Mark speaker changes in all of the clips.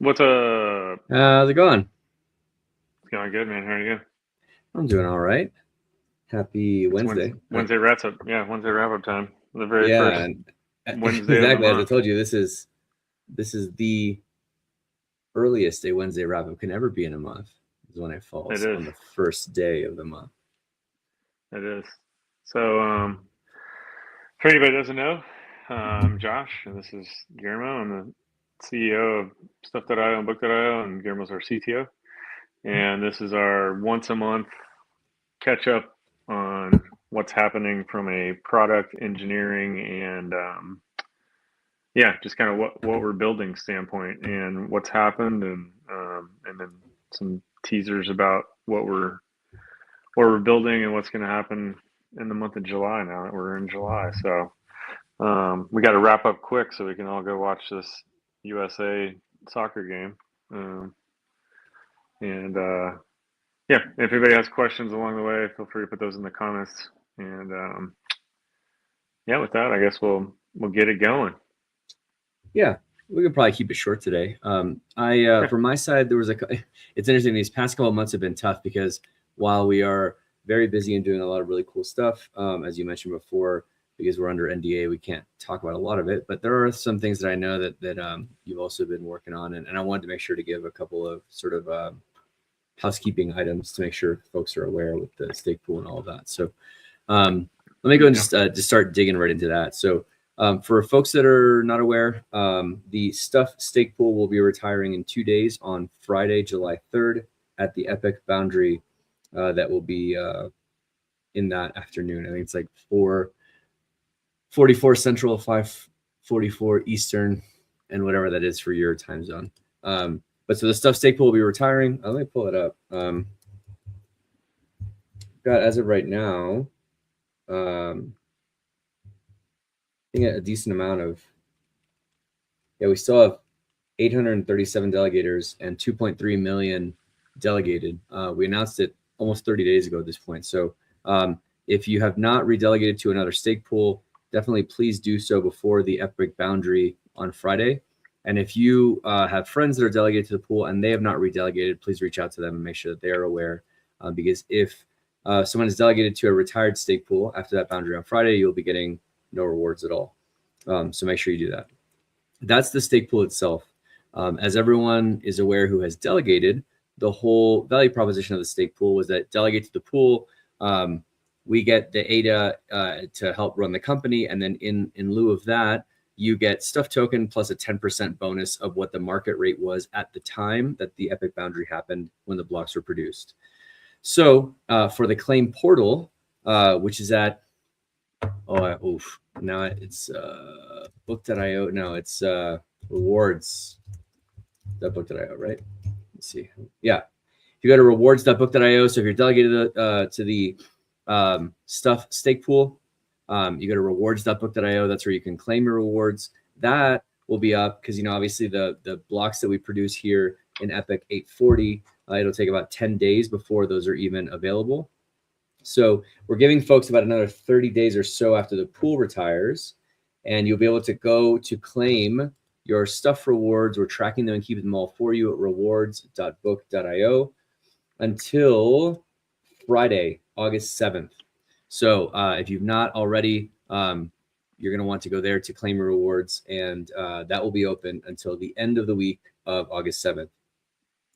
Speaker 1: What's
Speaker 2: How's it going?
Speaker 1: It's going good, man. How are you?
Speaker 2: I'm doing all right. Happy
Speaker 1: It's Wednesday.
Speaker 2: Wednesday.
Speaker 1: Wednesday wrap up. Yeah, Wednesday wrap up time. The very
Speaker 2: Yeah,
Speaker 1: first
Speaker 2: and
Speaker 1: Wednesday of the
Speaker 2: exactly as I
Speaker 1: month.
Speaker 2: told you, this is the earliest a Wednesday wrap up can ever be in a month. Is when it
Speaker 1: It
Speaker 2: falls
Speaker 1: is.
Speaker 2: on the first day of the month.
Speaker 1: It is. So, for anybody that doesn't know, I'm Josh, and this is Guillermo. I'm the CEO of Stuff.io and Book.io, and Guillermo's our CTO. And this is our once a month catch up on what's happening from a product engineering and yeah, just kind of what we're building standpoint and what's happened, and then some teasers about what we're building and what's going to happen in the month of July. Now that we're in July, so we got to wrap up quick so we can all go watch this USA soccer game. And yeah, if anybody has questions along the way, feel free to put those in the comments. And yeah, with that, I guess we'll get it going.
Speaker 2: Yeah, we could probably keep it short today. I
Speaker 1: Yeah.
Speaker 2: From my side, there was it's interesting. These past couple of months have been tough because while we are very busy and doing a lot of really cool stuff, as you mentioned before, because we're under NDA, we can't talk about a lot of it. But there are some things that I know that you've also been working on, and I wanted to make sure to give a couple of sort of housekeeping items to make sure folks are aware with the stake pool and all of that. So let me go and just start digging right into that. So for folks that are not aware, the Stuff stake pool will be retiring in 2 days on Friday, July 3rd at the Epic Boundary. That will be in that afternoon. I think it's like 4:44 Central, 5:44 Eastern, and whatever that is for your time zone. But so the Stuff stake pool will be retiring. Let me pull it up. Got as of right now, I think a decent amount of. Yeah, we still have 837 delegators and 2.3 million delegated. We announced it almost 30 days ago at this point. So if you have not redelegated to another stake pool, definitely please do so before the Epic Boundary on Friday. And if you have friends that are delegated to the pool and they have not redelegated, please reach out to them and make sure that they are aware. Because if someone is delegated to a retired stake pool after that boundary on Friday, you'll be getting no rewards at all. So make sure you do that. That's the stake pool itself. As everyone is aware who has delegated, the whole value proposition of the stake pool was that delegate to the pool, we get the ADA to help run the company, and then in lieu of that, you get Stuff token plus a 10% bonus of what the market rate was at the time that the Epic Boundary happened when the blocks were produced. So for the claim portal, which is at now it's book.io. No, it's rewards.book.io, right? Let's see. Yeah. If you go to rewards.book.io, so if you're delegated to the Stuff stake pool, you go to rewards.book.io. That's where you can claim your rewards. That will be up because, obviously the blocks that we produce here in Epic 840, it'll take about 10 days before those are even available. So we're giving folks about another 30 days or so after the pool retires, and you'll be able to go to claim your Stuff rewards. We're tracking them and keeping them all for you at rewards.book.io until Friday, August 7th. So if you've not already, you're going to want to go there to claim your rewards, and that will be open until the end of the week of August 7th.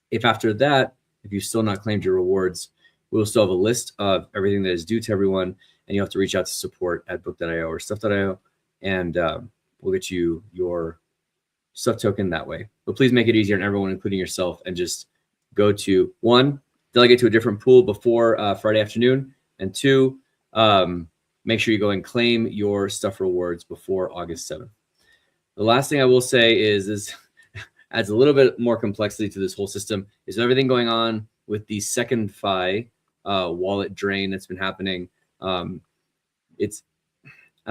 Speaker 2: If after that, if you've still not claimed your rewards, we'll still have a list of everything that is due to everyone, and you have to reach out to support at book.io or stuff.io, and we'll get you your Stuff token that way. But please make it easier on everyone, including yourself, and just go to one, delegate to a different pool before Friday afternoon, and two, make sure you go and claim your Stuff rewards before August 7th. The last thing I will say is adds a little bit more complexity to this whole system is everything going on with the second FI wallet drain that's been happening. I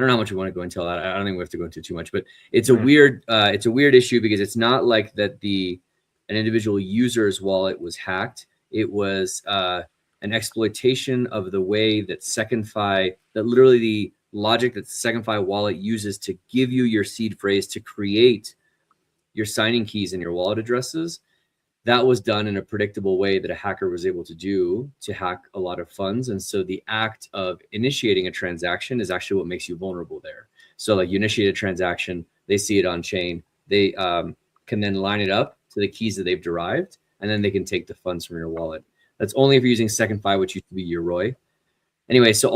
Speaker 2: don't know how much we want to go into that. I don't think we have to go into too much, but it's a weird issue because it's not like that an individual user's wallet was hacked. It was an exploitation of the way that that literally the logic that the second FI wallet uses to give you your seed phrase to create your signing keys and your wallet addresses. That was done in a predictable way that a hacker was able to do to hack a lot of funds. And so the act of initiating a transaction is actually what makes you vulnerable there. So like you initiate a transaction, they see it on chain, they can then line it up to the keys that they've derived, and then they can take the funds from your wallet. That's only if you're using SecondFi, which used to be Yoroi. Anyway, so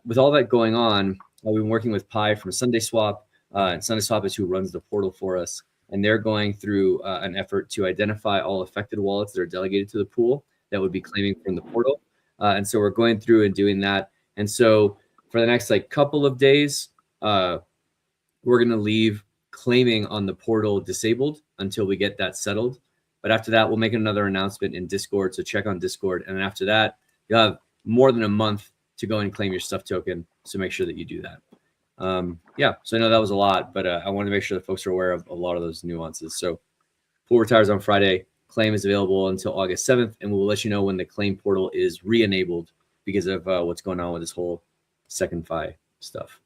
Speaker 2: with all that going on, we've been working with Pi from SundaySwap, and SundaySwap is who runs the portal for us. And they're going through an effort to identify all affected wallets that are delegated to the pool that would be claiming from the portal. And so we're going through and doing that. And so for the next like couple of days, we're going to leave claiming on the portal disabled until we get that settled. But after that, we'll make another announcement in Discord. So check on Discord. And then after that, you'll have more than a month to go and claim your stuff token. So make sure that you do that. Yeah, so I know that was a lot, but I want to make sure that folks are aware of a lot of those nuances. So pool retires on Friday. Claim is available until August 7th, and we'll let you know when the claim portal is re-enabled because of what's going on with this whole SecondFi stuff.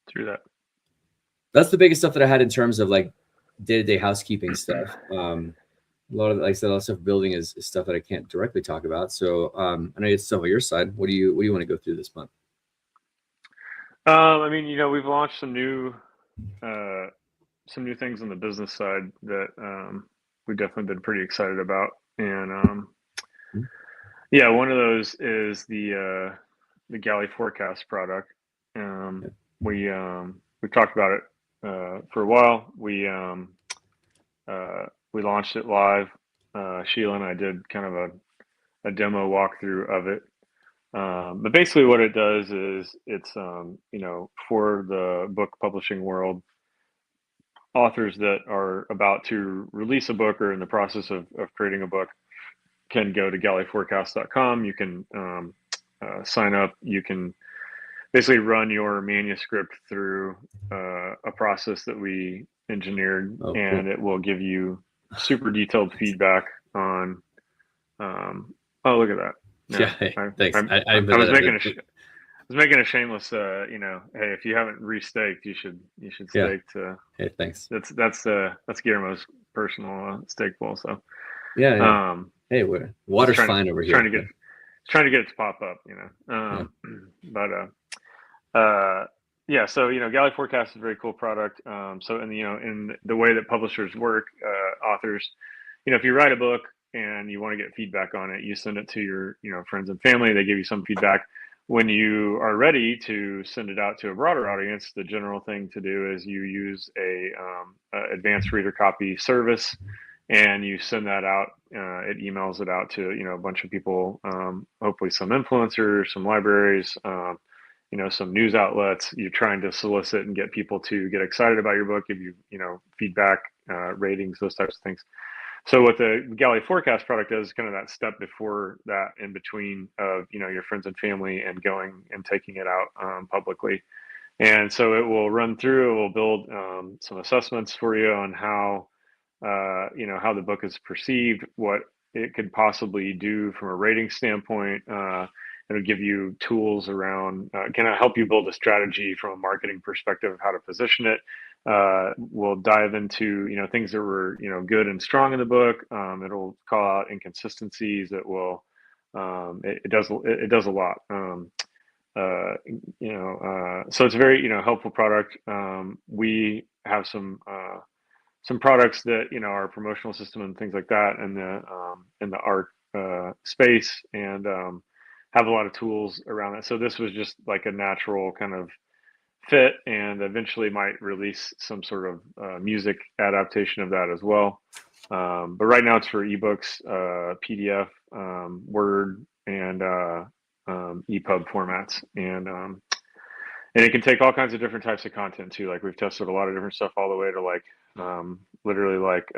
Speaker 1: Through that.
Speaker 2: That's the biggest stuff that I had in terms of like day-to-day housekeeping stuff. A lot of, like I said, a lot of stuff building is stuff that I can't directly talk about. So I know it's stuff on your side. What do you want to go through this month?
Speaker 1: I mean, we've launched some new things on the business side that we've definitely been pretty excited about. And yeah, one of those is the Galley Forecast product. We talked about it for a while. We launched it live. Sheila and I did kind of a demo walkthrough of it. But basically what it does is it's, for the book publishing world, authors that are about to release a book or in the process of creating a book can go to galleyforecast.com. You can sign up. You can basically run your manuscript through a process that we engineered, and it will give you super detailed feedback on, oh, look at that.
Speaker 2: Yeah, thanks.
Speaker 1: I was making a shameless, hey, if you haven't restaked, you should stake to.
Speaker 2: Hey, thanks.
Speaker 1: That's Guillermo's personal stake pool. So
Speaker 2: yeah. Hey, water's fine over here.
Speaker 1: Trying to get it to pop up, But yeah. So Galley Forecast is a very cool product. So in the way that publishers work, authors, if you write a book and you want to get feedback on it, you send it to your friends and family. They give you some feedback. When you are ready to send it out to a broader audience, the general thing to do is you use a advanced reader copy service, and you send that out. It emails it out to a bunch of people, hopefully some influencers, some libraries, some news outlets. You're trying to solicit and get people to get excited about your book, give you feedback, ratings, those types of things. So what the Galley Forecast product does is kind of that step before that, in between of your friends and family and going and taking it out publicly. And so it will run through. It will build some assessments for you on how how the book is perceived, what it could possibly do from a rating standpoint. It'll give you tools around, can it help you build a strategy from a marketing perspective of how to position it. We'll dive into things that were good and strong in the book. It'll call out inconsistencies. It will it does a lot. So it's a very helpful product. We have some products that are promotional system and things like that in the art space, and have a lot of tools around it. So this was just like a natural kind of fit, and eventually might release some sort of music adaptation of that as well. But right now it's for ebooks, PDF, Word, and EPUB formats, and it can take all kinds of different types of content too. Like we've tested a lot of different stuff, all the way to like literally like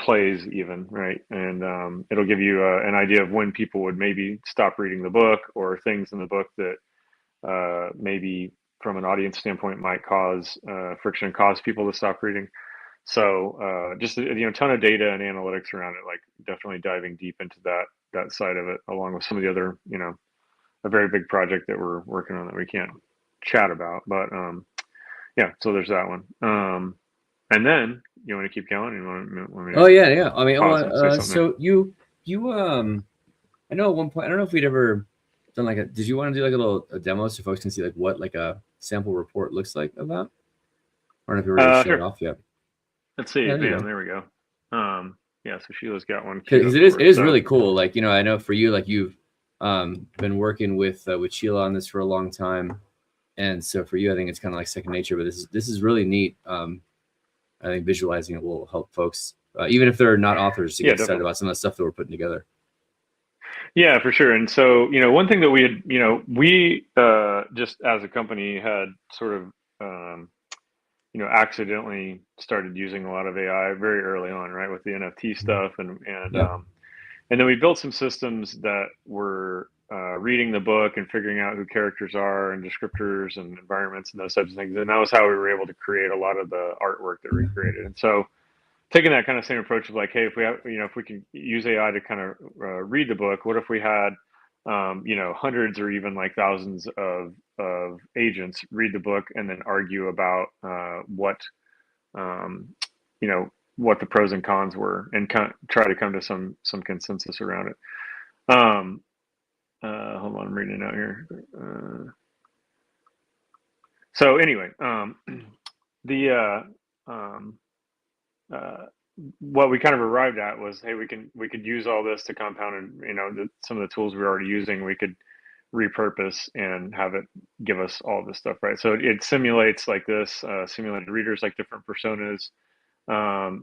Speaker 1: plays even, right? And it'll give you an idea of when people would maybe stop reading the book, or things in the book that maybe from an audience standpoint might cause friction and cause people to stop reading. So just a ton of data and analytics around it, like definitely diving deep into that side of it, along with some of the other, a very big project that we're working on that we can't chat about. But yeah, so there's that one. And then you want to keep going? You want me to
Speaker 2: Oh yeah, yeah. I mean,
Speaker 1: pause and say something there?
Speaker 2: so you I know at one point I don't know if we'd ever done like a. Did you want to do like a demo so folks can see like what like a sample report looks like of that? I don't know if you're ready to show it
Speaker 1: Sure.
Speaker 2: off yet.
Speaker 1: Let's see.
Speaker 2: Yeah, there you
Speaker 1: Bam.
Speaker 2: go.
Speaker 1: There we go. Yeah. So Sheila's got one queued
Speaker 2: Because
Speaker 1: up
Speaker 2: it is
Speaker 1: for
Speaker 2: it
Speaker 1: us.
Speaker 2: is
Speaker 1: So
Speaker 2: really cool. Like I know for you like you've been working with Sheila on this for a long time, and so for you I think it's kind of like second nature. But this is really neat. I think visualizing it will help folks, even if they're not authors, to get
Speaker 1: yeah,
Speaker 2: excited
Speaker 1: definitely.
Speaker 2: about some of the stuff that we're putting together.
Speaker 1: Yeah, for sure. And so, one thing that we had, we just as a company had sort of, accidentally started using a lot of AI very early on, right, with the NFT stuff,
Speaker 2: Yeah.
Speaker 1: and then we built some systems that were reading the book and figuring out who characters are and descriptors and environments and those types of things. And that was how we were able to create a lot of the artwork that we created. And so, taking that kind of same approach of like, hey, if we have, if we can use AI to kind of read the book, what if we had, hundreds or even like thousands of agents read the book and then argue about um, you know, what the pros and cons were and try to come to some consensus around it. Um, Hold on, I'm reading it out here. So anyway, the um, uh, what we kind of arrived at was, hey, we could use all this to compound, and some of the tools we were already using, we could repurpose and have it give us all this stuff, right? So it simulates like this, simulated readers, like different personas,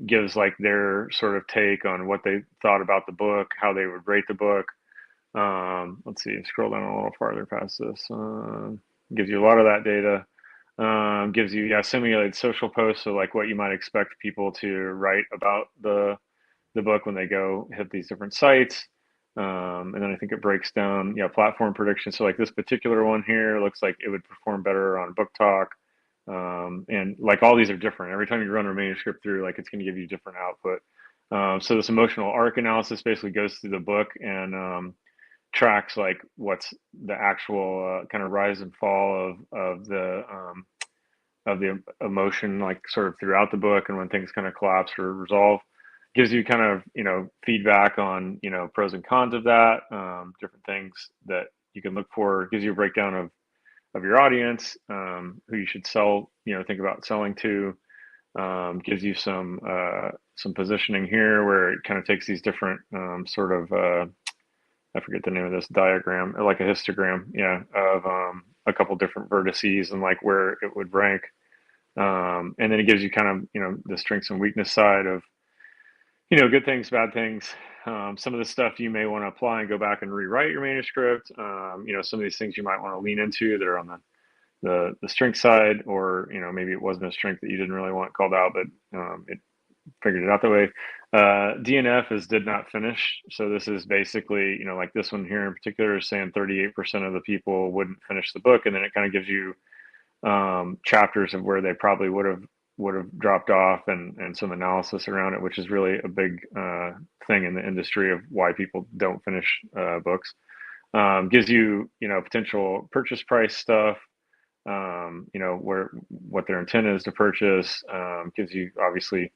Speaker 1: gives like their sort of take on what they thought about the book, how they would rate the book. Let's see, scroll down a little farther past this. Gives you a lot of that data. Gives you, yeah, simulated social posts, so like what you might expect people to write about the book when they go hit these different sites. And then I think it breaks down, yeah, platform prediction. So like this particular one here looks like it would perform better on Book Talk. And like all these are different. Every time you run a manuscript through, like it's going to give you different output. So this emotional arc analysis basically goes through the book and tracks like what's the actual kind of rise and fall of the emotion, like sort of throughout the book, and when things kind of collapse or resolve. Gives you kind of feedback on pros and cons of that, different things that you can look for. Gives you a breakdown of your audience, who you should sell, think about selling to. Gives you some positioning here where it kind of takes these different sort of I forget the name of this diagram, like a histogram, yeah, of a couple different vertices and like where it would rank. And then it gives you kind of the strengths and weakness side of good things, bad things. Some of the stuff you may want to apply and go back and rewrite your manuscript. Some of these things you might want to lean into that are on the strength side, or maybe it wasn't a strength that you didn't really want called out, but it figured it out that way. DNF is did not finish. So this is basically, like this one here in particular is saying 38% of the people wouldn't finish the book, and then it kind of gives you chapters of where they probably would have dropped off, and some analysis around it, which is really a big thing in the industry of why people don't finish books. Gives you potential purchase price stuff, where what their intent is to purchase. Gives you obviously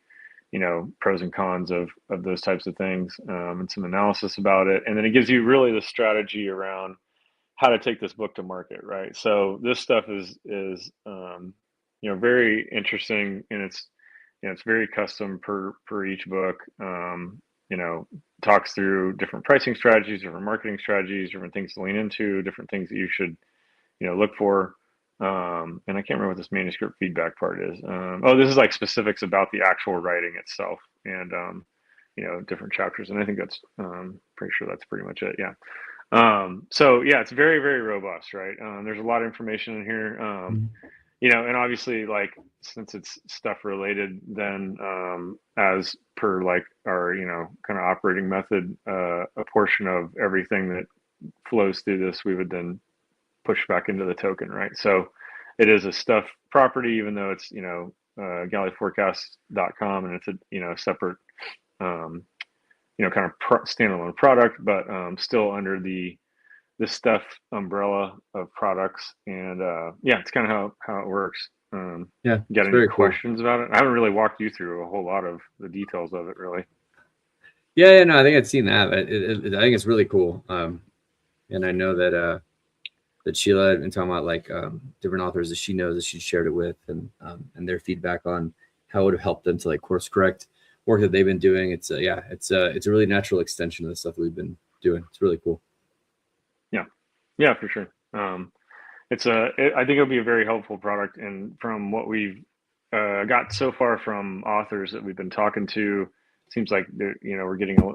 Speaker 1: pros and cons of those types of things, and some analysis about it, and then it gives you really the strategy around how to take this book to market, right? So this stuff is very interesting, and it's very custom per each book. You know, Talks through different pricing strategies, different marketing strategies, different things to lean into, different things that you should look for. And I can't remember what this manuscript feedback part is. Oh, this is like specifics about the actual writing itself, and different chapters. And I think that's pretty sure that's pretty much it. Yeah. So yeah, it's very, very robust, right? There's a lot of information in here. And obviously, like, since it's stuff related, then as per like our kind of operating method, a portion of everything that flows through this, we would then push back into the token, right? So it is a stuff property, even though it's galleyforecast.com, and it's a separate um, kind of standalone product, but still under the stuff umbrella of products. And yeah, it's kind of how it works.
Speaker 2: Yeah,
Speaker 1: Got
Speaker 2: it's
Speaker 1: any
Speaker 2: very cool.
Speaker 1: questions about it? I haven't really walked you through a whole lot of the details of it, really.
Speaker 2: Yeah, no, I think I'd seen that. I think it's really cool. And I know that Sheila had been talking about like different authors that she knows that she shared it with, and their feedback on how it would have helped them to like course correct work that they've been doing. It's a really natural extension of the stuff that we've been doing. It's really cool.
Speaker 1: Yeah, yeah, for sure. I think it'll be a very helpful product, and from what we've got so far from authors that we've been talking to, seems like we're getting a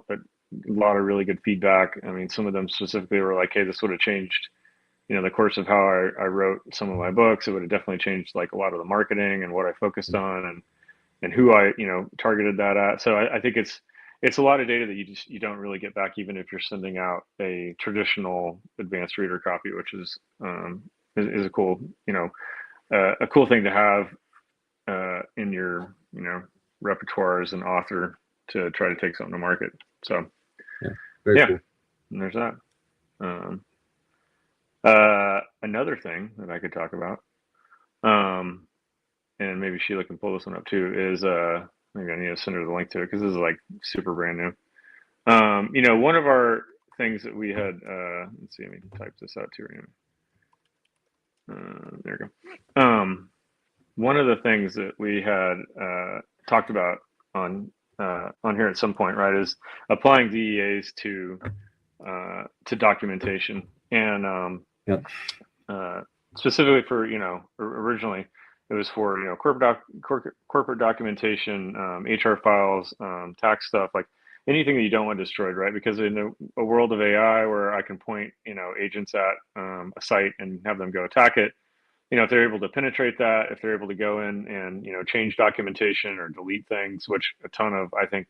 Speaker 1: lot of really good feedback. I mean, some of them specifically were like, "Hey, this would have changed, the course of how I wrote some of my books. It would have definitely changed like a lot of the marketing and what I focused on, and who I targeted that at." So I think it's a lot of data that you don't really get back, even if you're sending out a traditional advanced reader copy, which is a cool a cool thing to have in your repertoire as an author to try to take something to market. So
Speaker 2: Yeah, very
Speaker 1: yeah,
Speaker 2: cool.
Speaker 1: and there's that. Um, Another thing that I could talk about, um, and maybe Sheila can pull this one up too, is maybe I need to send her the link to it because this is like super brand new. One of our things that we had, let's see, let me type this out too. There we go. One of the things that we had talked about on here at some point, right, is applying DEAs to documentation, and
Speaker 2: Yeah.
Speaker 1: specifically for originally it was for corporate documentation, HR files, tax stuff, like anything that you don't want destroyed, right? Because in a world of AI where I can point agents at a site and have them go attack it, if they're able to penetrate that, if they're able to go in and change documentation or delete things, which a ton of, I think,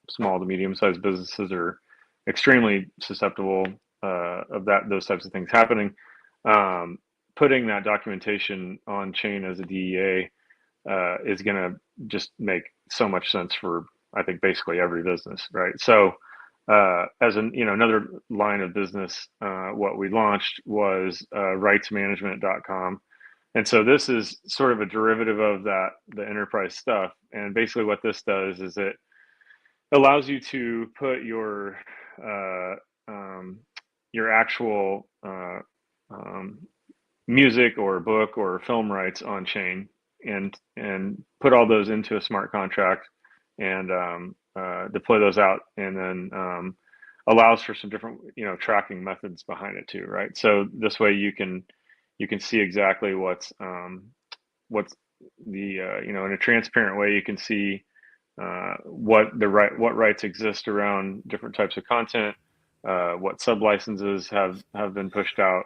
Speaker 1: small to medium sized businesses are extremely susceptible of those types of things happening. um, Putting that documentation on chain as a DEA is going to just make so much sense for, I think, basically every business, right? So as another line of business, what we launched was rightsmanagement.com. And so this is sort of a derivative of that, the enterprise stuff. And basically what this does is it allows you to put uh, um, your actual music or book or film rights on chain, and put all those into a smart contract, and deploy those out, and then allows for some different tracking methods behind it too, right? So this way you can see exactly what's the in a transparent way you can see what rights exist around different types of content, what sub licenses have been pushed out,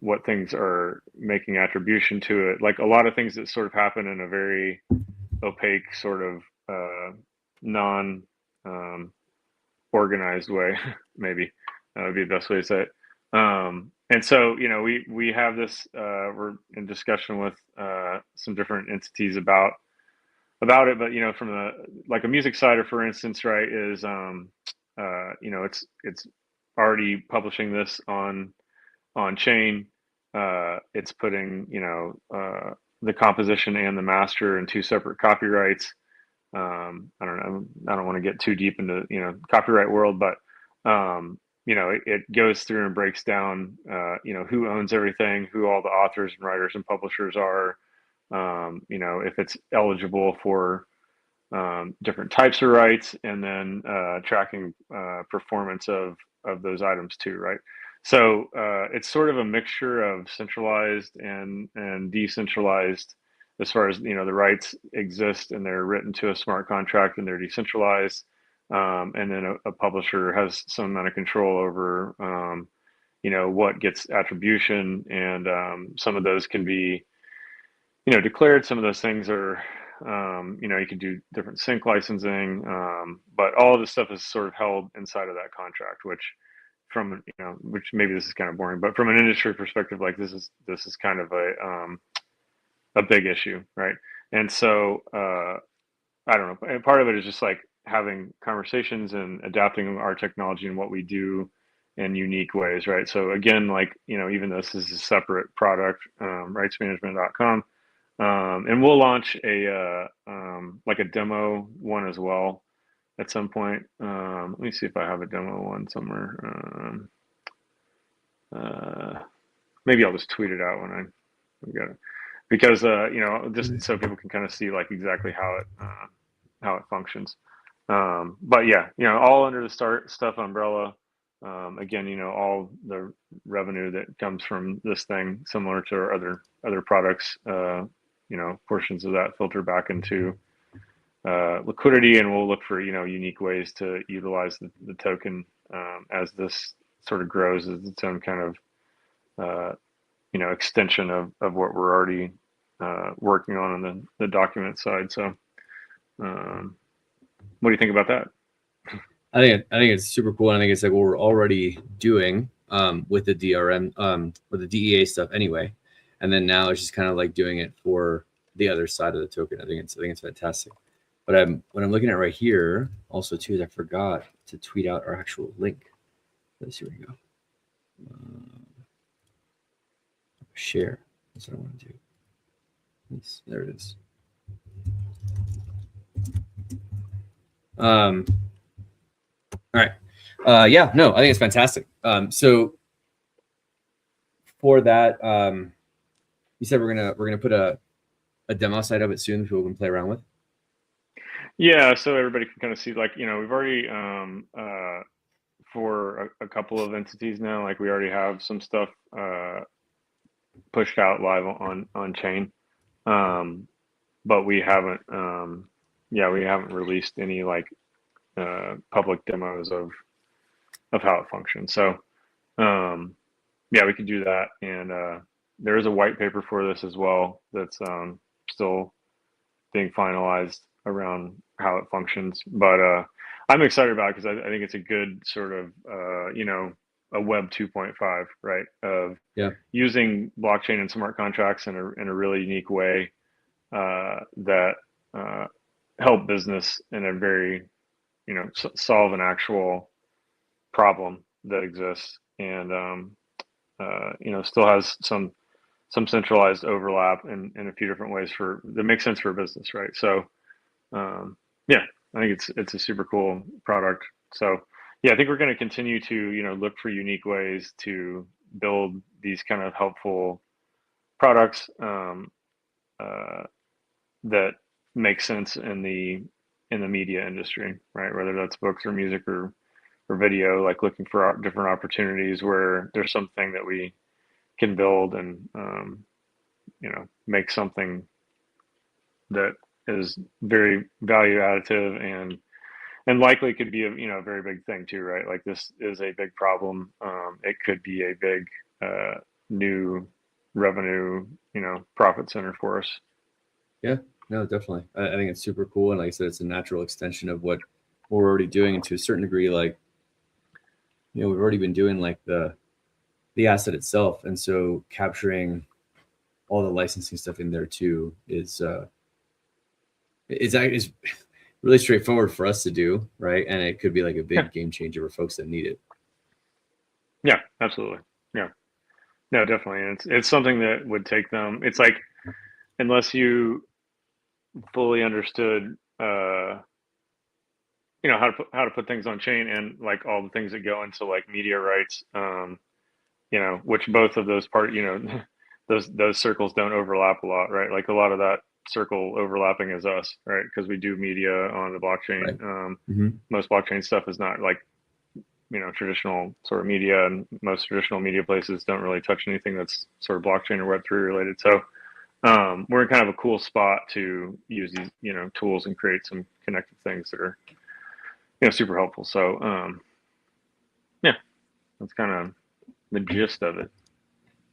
Speaker 1: what things are making attribution to it, like a lot of things that sort of happen in a very opaque sort of non um, organized way, maybe would be the best way to say it. And so, we have this. We're in discussion with some different entities about it, but from the like a music side, or for instance, right, is it's already publishing this on chain. It's putting the composition and the master in two separate copyrights. I don't know. I don't want to get too deep into copyright world, but it goes through and breaks down who owns everything, who all the authors and writers and publishers are. If it's eligible for different types of rights, and then tracking performance of those items too, right? So it's sort of a mixture of centralized and decentralized, as far as the rights exist and they're written to a smart contract and they're decentralized, and then a publisher has some amount of control over what gets attribution, and some of those can be declared. Some of those things are, you can do different sync licensing, but all of this stuff is sort of held inside of that contract, which which maybe this is kind of boring, but from an industry perspective, like this is kind of a big issue, right? And so, I don't know. And part of it is just like having conversations and adapting our technology and what we do in unique ways, right? So again, like, even though this is a separate product, rightsmanagement.com, And we'll launch a like a demo one as well at some point. Let me see if I have a demo one somewhere. Uh, Maybe I'll just tweet it out when I get it, because just so people can kind of see like exactly how it functions. But yeah, all under the Start Stuff umbrella. Again, all the revenue that comes from this thing, similar to our other products, portions of that filter back into liquidity, and we'll look for unique ways to utilize the token as this sort of grows as its own kind of extension of what we're already working on the document side. So, what do you think about that?
Speaker 2: I think it's super cool. And I think it's like what we're already doing with the DRM, with the DEA stuff anyway. And then now it's just kind of like doing it for the other side of the token. I think it's fantastic. But what I'm looking at right here also too is I forgot to tweet out our actual link. Let's see, here we go. Share. That's what I want to do. There it is. All right. Yeah, no, I think it's fantastic. So for that, you said we're gonna put a demo site of it soon that people can play around with.
Speaker 1: Yeah, so everybody can kind of see, like, we've already for a couple of entities now, like we already have some stuff pushed out live on chain, but we haven't we haven't released any like public demos of how it functions. So yeah, we could do that, and there is a white paper for this as well that's still being finalized around how it functions. But I'm excited about it because I think it's a good sort of a Web 2.5, right? Of using blockchain and smart contracts in a really unique way that help business in a very solve an actual problem that exists, and still has some centralized overlap in a few different ways that makes sense for a business, right? So yeah, I think it's a super cool product. So yeah, I think we're going to continue to look for unique ways to build these kind of helpful products that make sense in the media industry, right? Whether that's books or music or video, like looking for different opportunities where there's something that we can build and make something that is very value additive and likely could be a very big thing too, right? Like this is a big problem. It could be a big new revenue profit center for us.
Speaker 2: Yeah, no, definitely. I think it's super cool, and like I said, it's a natural extension of what we're already doing, and to a certain degree, like we've already been doing like the asset itself, and so capturing all the licensing stuff in there too is really straightforward for us to do, right? And it could be like a big game changer for folks that need it.
Speaker 1: Yeah, absolutely. Yeah, no, definitely. And it's something that would take them. It's like, unless you fully understood, how to put things on chain, and like all the things that go into like media rights, which both of those those circles don't overlap a lot, right? Like a lot of that circle overlapping is us, right? Because we do media on the blockchain.
Speaker 2: Right.
Speaker 1: Most blockchain stuff is not like traditional sort of media, and most traditional media places don't really touch anything that's sort of blockchain or Web3 related. So we're in kind of a cool spot to use these tools and create some connected things that are super helpful. So yeah, that's kind of the gist of it.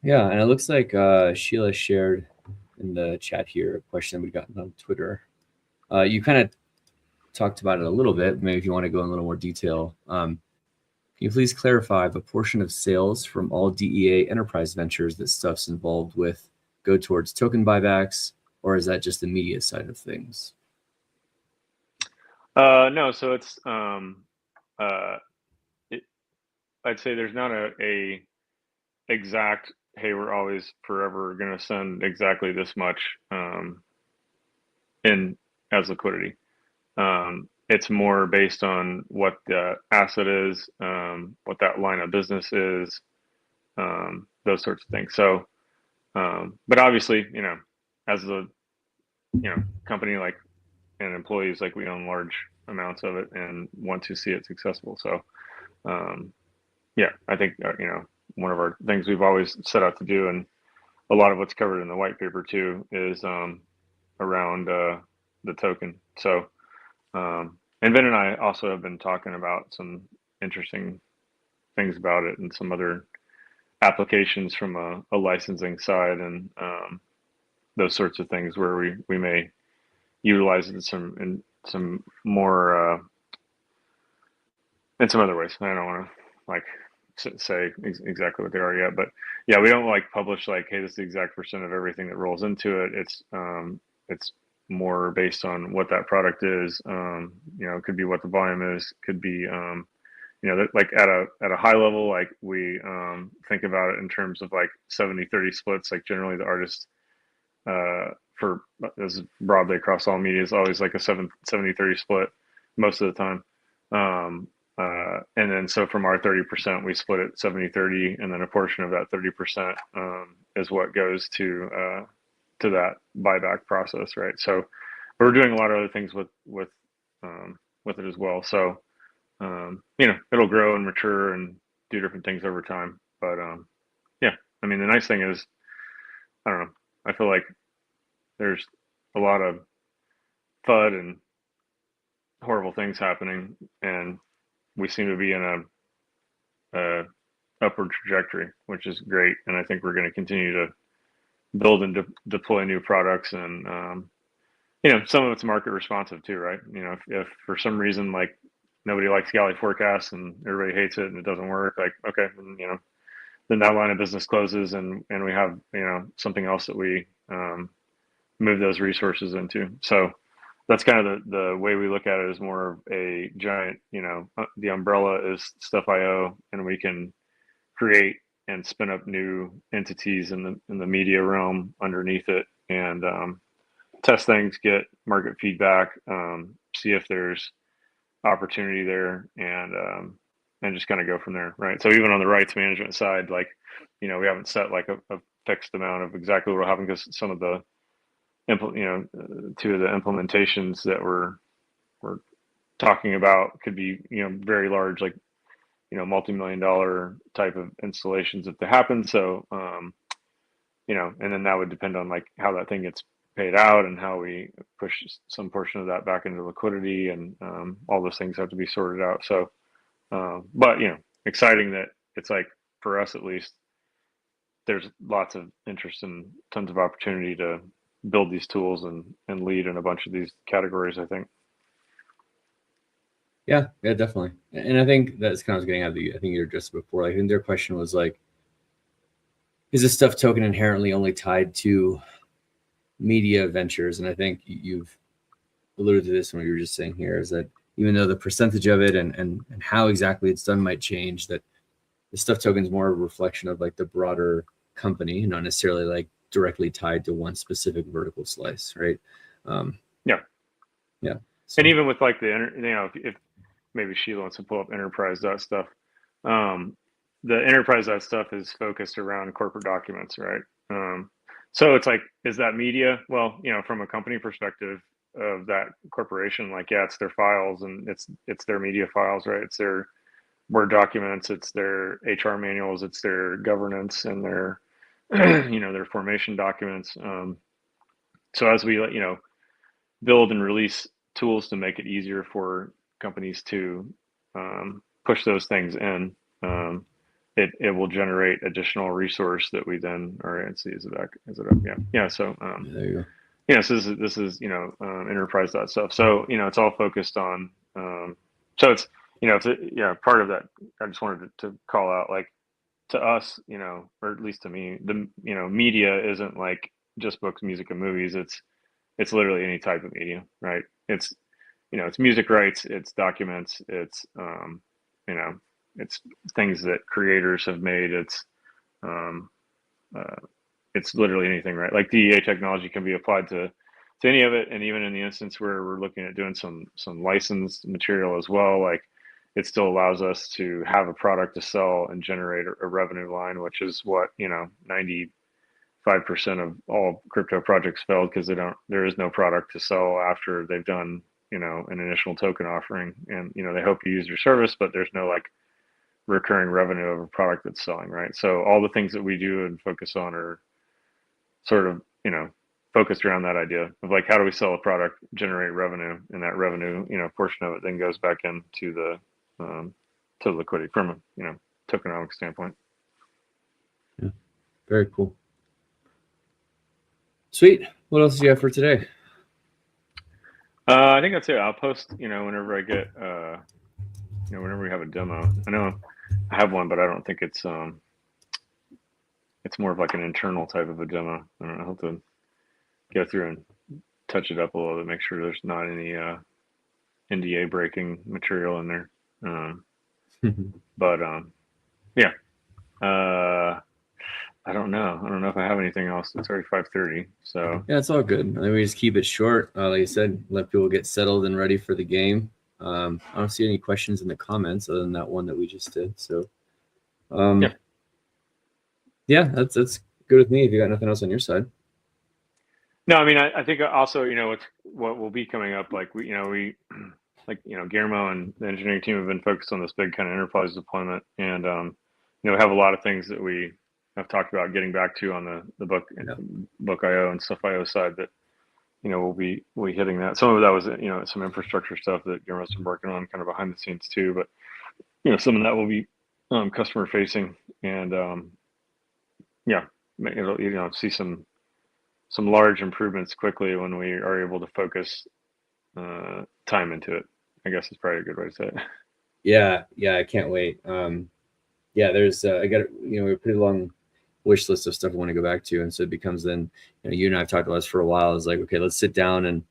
Speaker 2: Yeah, and it looks like Sheila shared in the chat here a question we got on Twitter. You kind of talked about it a little bit. Maybe if you want to go in a little more detail. Can you please clarify if a portion of sales from all DEA enterprise ventures that stuff's involved with go towards token buybacks, or is that just the media side of things?
Speaker 1: No, so it's I'd say there's not a exact hey, we're always forever going to send exactly this much in as liquidity. It's more based on what the asset is, what that line of business is, those sorts of things. So, but obviously, as a company like and employees, like we own large amounts of it and want to see it successful. So, um, yeah, I think one of our things we've always set out to do, and a lot of what's covered in the white paper too, is around the token. So, and Ben and I also have been talking about some interesting things about it and some other applications from a licensing side and those sorts of things where we may utilize it in some more in some other ways. I don't want to like say exactly what they are yet, but yeah, we don't like publish like, hey, this is the exact percent of everything that rolls into it. It's more based on what that product is. It could be what the volume is, could be like at a high level, like we think about it in terms of like 70-30 splits. Like generally the artist for as broadly across all media is always like a 70-30 split most of the time. And then so from our 30%, we split it 70-30, and then a portion of that 30% is what goes to that buyback process, right? So we're doing a lot of other things with it as well. So it'll grow and mature and do different things over time. But yeah, I mean, the nice thing is, I don't know, I feel like there's a lot of FUD and horrible things happening, and we seem to be in a upward trajectory, which is great. And I think we're going to continue to build and deploy new products, and some of it's market responsive too, right? If for some reason like nobody likes galley forecasts and everybody hates it and it doesn't work, like okay, then that line of business closes, and we have something else that we move those resources into. So that's kind of the way we look at it, is more of a giant, the umbrella is Stuff.io, and we can create and spin up new entities in the media realm underneath it, and test things, get market feedback, see if there's opportunity there, and just kind of go from there, right? So even on the rights management side, like we haven't set like a fixed amount of exactly what will happen, because some of the two of the implementations that we're talking about could be very large, like multi-million dollar type of installations if they happen. So and then that would depend on like how that thing gets paid out and how we push some portion of that back into liquidity, and all those things have to be sorted out. So but exciting that it's like, for us at least, there's lots of interest and tons of opportunity to build these tools and lead in a bunch of these categories, I think.
Speaker 2: Yeah, definitely. And I think that's kind of getting at I think you were just before. Like, I think their question was like, is this stuff token inherently only tied to media ventures? And I think you've alluded to this when you were just saying here, is that even though the percentage of it and how exactly it's done might change, that the stuff token is more a reflection of like the broader company, not necessarily like directly tied to one specific vertical slice, right?
Speaker 1: Yeah.
Speaker 2: So,
Speaker 1: and even with like if maybe Sheila wants to pull up enterprise stuff, the enterprise stuff is focused around corporate documents, right? So it's like, is that media? Well, from a company perspective of that corporation, like, yeah, it's their files, and it's their media files, right? It's their Word documents, it's their HR manuals, it's their governance and their their formation documents. So as we build and release tools to make it easier for companies to push those things in, it will generate additional resource that we then, or let's see, is it up? Yeah. So
Speaker 2: there you go.
Speaker 1: so this is enterprise stuff. So it's all focused on. So it's part of that. I just wanted to call out, like, to us, or at least to me, the media isn't like just books, music, and movies. It's literally any type of media, right? It's music rights, it's documents, it's things that creators have made, it's it's literally anything, right? Like DEA technology can be applied to any of it, and even in the instance where we're looking at doing some licensed material as well, like it still allows us to have a product to sell and generate a revenue line, which is what 95% of all crypto projects failed because there is no product to sell after they've done an initial token offering, and they hope you use your service, but there's no like recurring revenue of a product that's selling, right? So all the things that we do and focus on are sort of focused around that idea of like how do we sell a product, generate revenue, and that revenue portion of it then goes back into the to the liquidity from a tokenomic standpoint.
Speaker 2: Yeah, very cool. Sweet. What else do you have for today?
Speaker 1: I think that's it. I'll post whenever I get whenever we have a demo. I know I have one, but I don't think it's more of like an internal type of a demo. I don't know, I'll have to go through and touch it up a little bit, make sure there's not any NDA breaking material in there. But yeah, I don't know. I don't know if I have anything else. It's already 5:30, so
Speaker 2: yeah, it's all good. I think we just keep it short. Like you said, let people get settled and ready for the game. I don't see any questions in the comments other than that one that we just did. So, yeah, that's good with me. If you got nothing else on your side.
Speaker 1: No, I mean, I think also, what will be coming up, like we Guillermo and the engineering team have been focused on this big kind of enterprise deployment, and we have a lot of things that we have talked about getting back to on the book IO and stuff IO side that we'll be hitting that. Some of that was some infrastructure stuff that Guillermo's been working on kind of behind the scenes too, but some of that will be customer facing, and it'll see some large improvements quickly when we are able to focus time into it, I guess is probably a good way to say it.
Speaker 2: Yeah, I can't wait. There's I got we have a pretty long wish list of stuff I want to go back to, and so it becomes then you and I have talked about this for a while. It's like, okay, let's sit down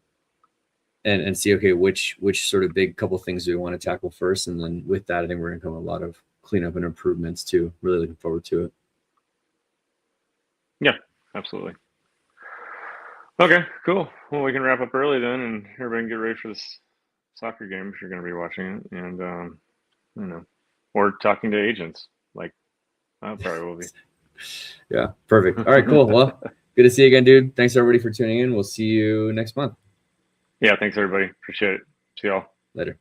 Speaker 2: and see, okay, which sort of big couple things do we want to tackle first, and then with that, I think we're gonna come a lot of cleanup and improvements too. Really looking forward to it.
Speaker 1: Yeah, absolutely. Okay, cool. Well, we can wrap up early then, and everybody can get ready for this soccer game if you're going to be watching it, and or talking to agents. Like, I probably will be.
Speaker 2: Yeah, perfect. All right, cool. Well, good to see you again, dude. Thanks everybody for tuning in. We'll see you next month.
Speaker 1: Yeah, thanks everybody. Appreciate it. See y'all
Speaker 2: later.